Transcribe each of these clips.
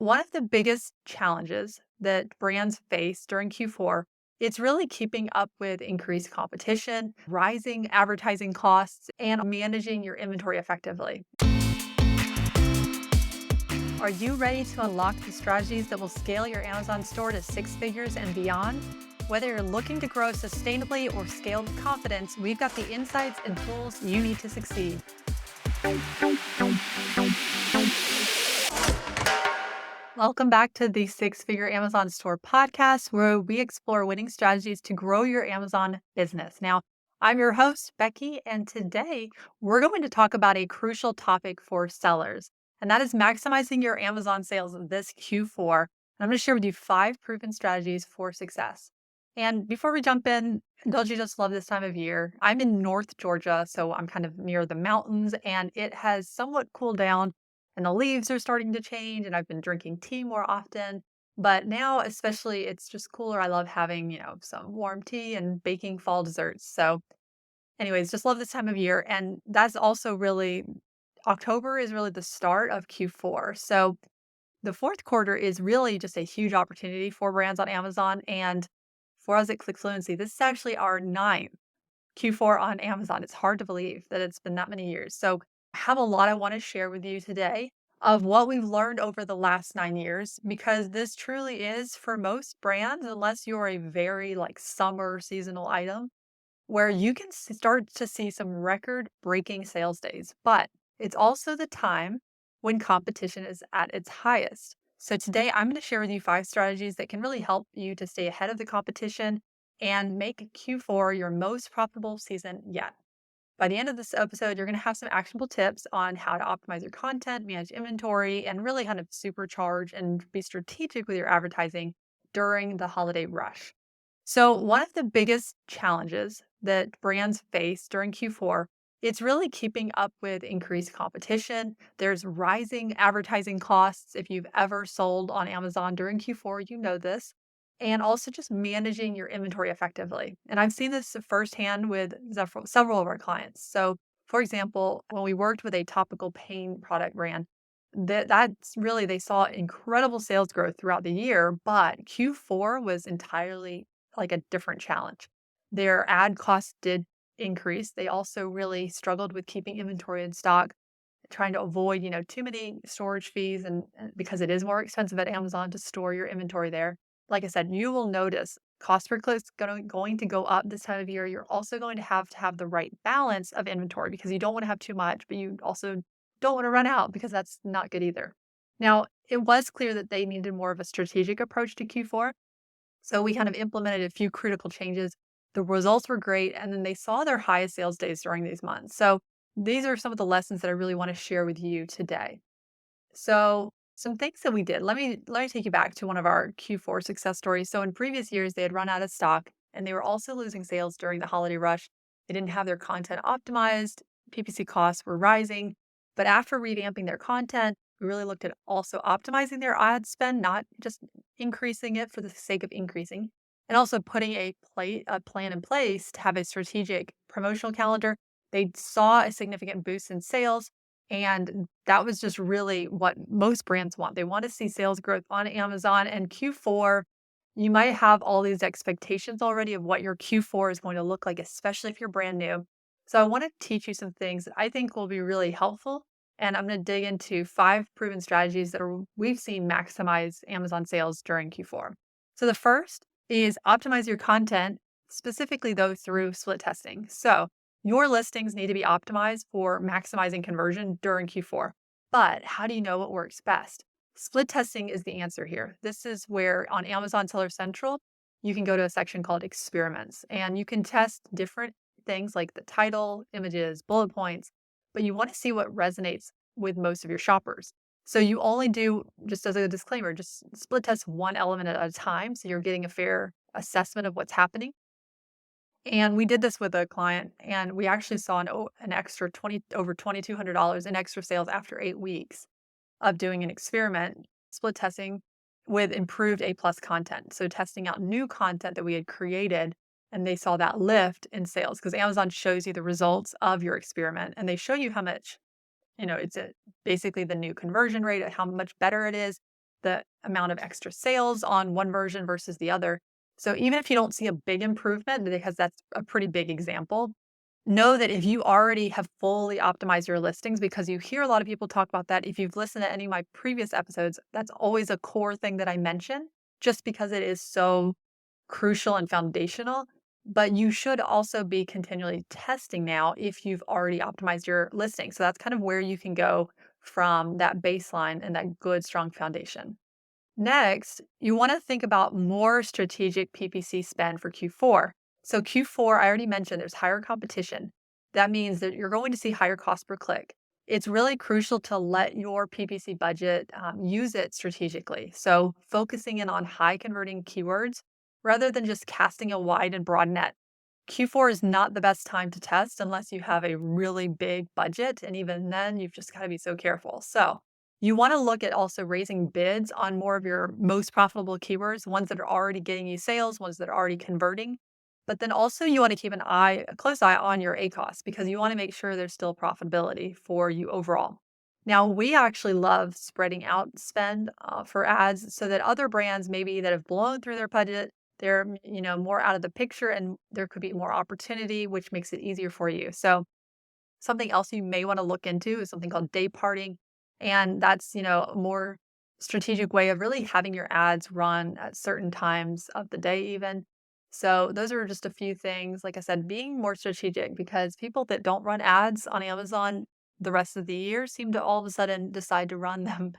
One of the biggest challenges that brands face during Q4, it's really keeping up with increased competition, rising advertising costs, and managing your inventory effectively. Are you ready to unlock the strategies that will scale your Amazon store to six figures and beyond? Whether you're looking to grow sustainably or scale with confidence, we've got the insights and tools you need to succeed. Welcome back to the Six Figure Amazon Store podcast, where we explore winning strategies to grow your Amazon business. Now, I'm your host, Becky, and today we're going to talk about a crucial topic for sellers, and that is maximizing your Amazon sales this Q4. And I'm going to share with you five proven strategies for success. And before we jump in, don't you just love this time of year? I'm in North Georgia, so I'm kind of near the mountains, and it has somewhat cooled down and the leaves are starting to change and I've been drinking tea more often. But now, especially, it's just cooler. I love having, some warm tea and baking fall desserts. So, anyways, just love this time of year. And that's also really October is really the start of Q4. So, the fourth quarter is really just a huge opportunity for brands on Amazon. And for us at Click Fluency, this is actually our ninth Q4 on Amazon. It's hard to believe that it's been that many years. So, I have a lot I want to share with you today of what we've learned over the last 9 years, because this truly is for most brands, unless you're a very like summer seasonal item, where you can start to see some record breaking sales days. But it's also the time when competition is at its highest. So today I'm going to share with you five strategies that can really help you to stay ahead of the competition and make Q4 your most profitable season yet. By the end of this episode, you're going to have some actionable tips on how to optimize your content, manage inventory, and really kind of supercharge and be strategic with your advertising during the holiday rush. So, one of the biggest challenges that brands face during Q4, it's really keeping up with increased competition. There's rising advertising costs. If you've ever sold on Amazon during Q4, you know this. And also just managing your inventory effectively. And I've seen this firsthand with several of our clients. So, for example, when we worked with a topical pain product brand, that's really, they saw incredible sales growth throughout the year, but Q4 was entirely like a different challenge. Their ad costs did increase. They also really struggled with keeping inventory in stock, trying to avoid, too many storage fees and because it is more expensive at Amazon to store your inventory there. Like I said, you will notice cost per click is going to go up this time of year. You're also going to have the right balance of inventory because you don't want to have too much, but you also don't want to run out because that's not good either. Now, it was clear that they needed more of a strategic approach to Q4. So we kind of implemented a few critical changes. The results were great, and then they saw their highest sales days during these months. So these are some of the lessons that I really want to share with you today. So some things that we did. Let me take you back to one of our Q4 success stories. So in previous years, they had run out of stock and they were also losing sales during the holiday rush. They didn't have their content optimized, PPC costs were rising. But after revamping their content, we really looked at also optimizing their ad spend, not just increasing it for the sake of increasing, and also putting a plan in place to have a strategic promotional calendar. They saw a significant boost in sales, and that was just really what most brands want. They want to see sales growth on Amazon. And Q4, you might have all these expectations already of what your Q4 is going to look like, especially if you're brand new. So I want to teach you some things that I think will be really helpful. And I'm going to dig into five proven strategies that we've seen maximize Amazon sales during Q4. So the first is optimize your content, specifically though through split testing. So your listings need to be optimized for maximizing conversion during Q4. But how do you know what works best? Split testing is the answer here. This is where on Amazon Seller Central, you can go to a section called experiments and you can test different things like the title, images, bullet points, but you want to see what resonates with most of your shoppers. So you only do, just as a disclaimer, just split test one element at a time so you're getting a fair assessment of what's happening. And we did this with a client, and we actually saw an extra over $2,200 in extra sales after 8 weeks of doing an experiment, split testing with improved A+ content. So testing out new content that we had created, and they saw that lift in sales because Amazon shows you the results of your experiment, and they show you how much, basically the new conversion rate, how much better it is. the amount of extra sales on one version versus the other. So even if you don't see a big improvement, because that's a pretty big example, know that if you already have fully optimized your listings, because you hear a lot of people talk about that. If you've listened to any of my previous episodes, that's always a core thing that I mention, just because it is so crucial and foundational. But you should also be continually testing now if you've already optimized your listing. So that's kind of where you can go from that baseline and that good, strong foundation. Next, you want to think about more strategic PPC spend for Q4. So, Q4, I already mentioned there's higher competition. That means that you're going to see higher cost per click. It's really crucial to let your PPC budget use it strategically. So, focusing in on high converting keywords rather than just casting a wide and broad net. Q4 is not the best time to test unless you have a really big budget. And even then, you've just got to be so careful. So, you want to look at also raising bids on more of your most profitable keywords, ones that are already getting you sales, ones that are already converting. But then also you want to keep a close eye on your ACoS because you want to make sure there's still profitability for you overall. Now, we actually love spreading out spend for ads so that other brands maybe that have blown through their budget, they're more out of the picture and there could be more opportunity, which makes it easier for you. So something else you may want to look into is something called day parting. And that's, a more strategic way of really having your ads run at certain times of the day, even. So, those are just a few things. Like I said, being more strategic because people that don't run ads on Amazon the rest of the year seem to all of a sudden decide to run them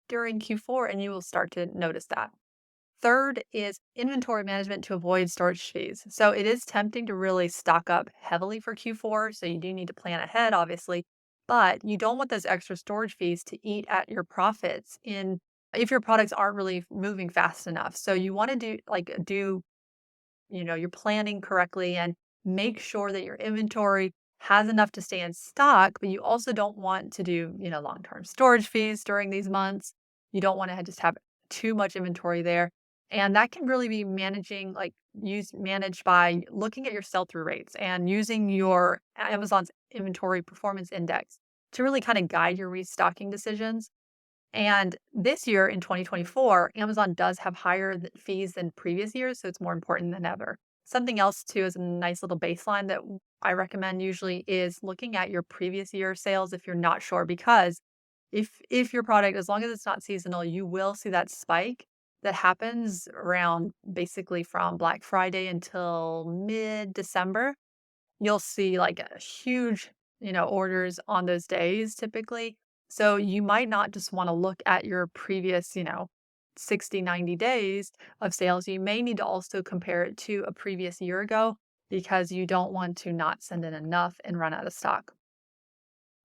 during Q4, and you will start to notice that. Third is inventory management to avoid storage fees. So it is tempting to really stock up heavily for Q4. So you do need to plan ahead, obviously, but you don't want those extra storage fees to eat at your profits in if your products aren't really moving fast enough. So you want to do your planning correctly and make sure that your inventory has enough to stay in stock, but you also don't want to do, long-term storage fees during these months. You don't want to just have too much inventory there. And that can really be managed by looking at your sell-through rates and using your Amazon's inventory performance index to really kind of guide your restocking decisions. And this year in 2024, Amazon does have higher fees than previous years, so it's more important than ever. Something else too is a nice little baseline that I recommend usually is looking at your previous year sales if you're not sure, because if your product, as long as it's not seasonal, you will see that spike that happens around basically from Black Friday until mid-December. You'll see like a huge, orders on those days typically. So you might not just want to look at your previous, 60, 90 days of sales. You may need to also compare it to a previous year ago because you don't want to not send in enough and run out of stock.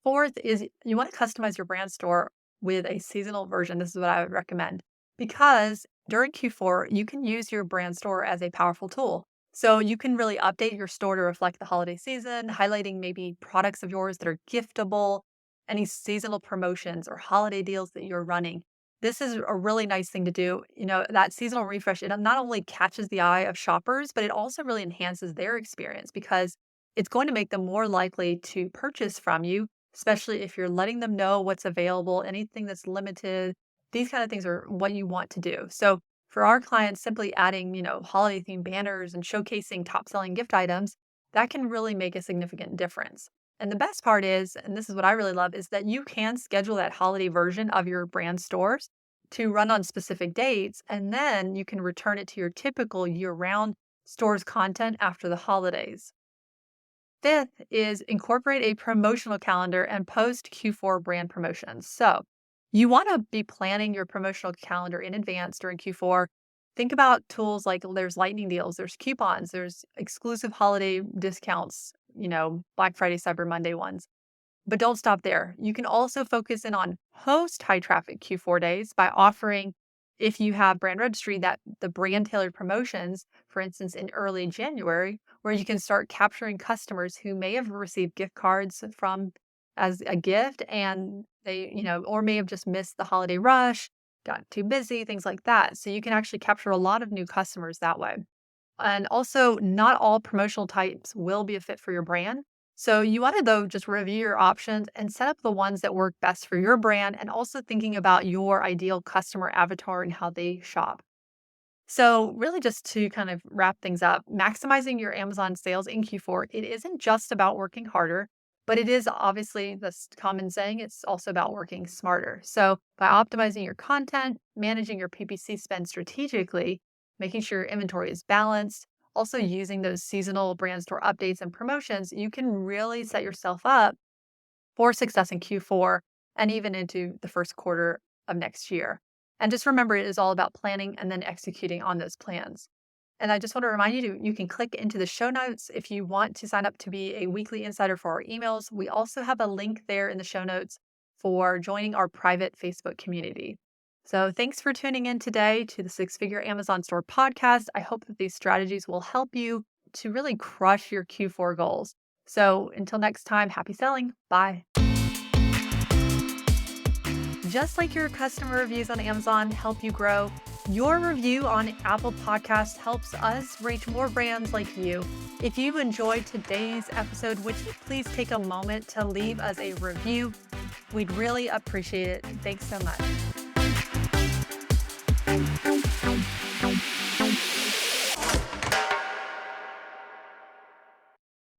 Fourth is you want to customize your brand store with a seasonal version. This is what I would recommend because during Q4, you can use your brand store as a powerful tool. So you can really update your store to reflect the holiday season, highlighting maybe products of yours that are giftable, any seasonal promotions or holiday deals that you're running. This is a really nice thing to do. That seasonal refresh, it not only catches the eye of shoppers, but it also really enhances their experience because it's going to make them more likely to purchase from you, especially if you're letting them know what's available, anything that's limited. These kind of things are what you want to do. So for our clients, simply adding, holiday themed banners and showcasing top selling gift items, that can really make a significant difference. And the best part is, and this is what I really love, is that you can schedule that holiday version of your brand stores to run on specific dates, and then you can return it to your typical year round stores content after the holidays. Fifth is incorporate a promotional calendar and post Q4 brand promotions. So you want to be planning your promotional calendar in advance during Q4. Think about tools like there's lightning deals, there's coupons, there's exclusive holiday discounts, Black Friday, Cyber Monday ones. But don't stop there. You can also focus in on post high traffic Q4 days by offering, if you have brand registry, that the brand tailored promotions, for instance, in early January, where you can start capturing customers who may have received gift cards from as a gift and they, or may have just missed the holiday rush, got too busy, things like that. So you can actually capture a lot of new customers that way. And also, not all promotional types will be a fit for your brand. So you want to, though, just review your options and set up the ones that work best for your brand and also thinking about your ideal customer avatar and how they shop. So, really, just to kind of wrap things up, maximizing your Amazon sales in Q4, it isn't just about working harder, but it is obviously this common saying, it's also about working smarter. So, by optimizing your content, managing your PPC spend strategically, making sure your inventory is balanced, also using those seasonal brand store updates and promotions, you can really set yourself up for success in Q4 and even into the first quarter of next year. And just remember, it is all about planning and then executing on those plans. And I just want to remind you you can click into the show notes if you want to sign up to be a weekly insider for our emails. We also have a link there in the show notes for joining our private Facebook community. So thanks for tuning in today to the Six Figure Amazon Store podcast. I hope that these strategies will help you to really crush your Q4 goals. So until next time, happy selling. Bye. Just like your customer reviews on Amazon help you grow, your review on Apple Podcasts helps us reach more brands like you. If you enjoyed today's episode, would you please take a moment to leave us a review? We'd really appreciate it. Thanks so much.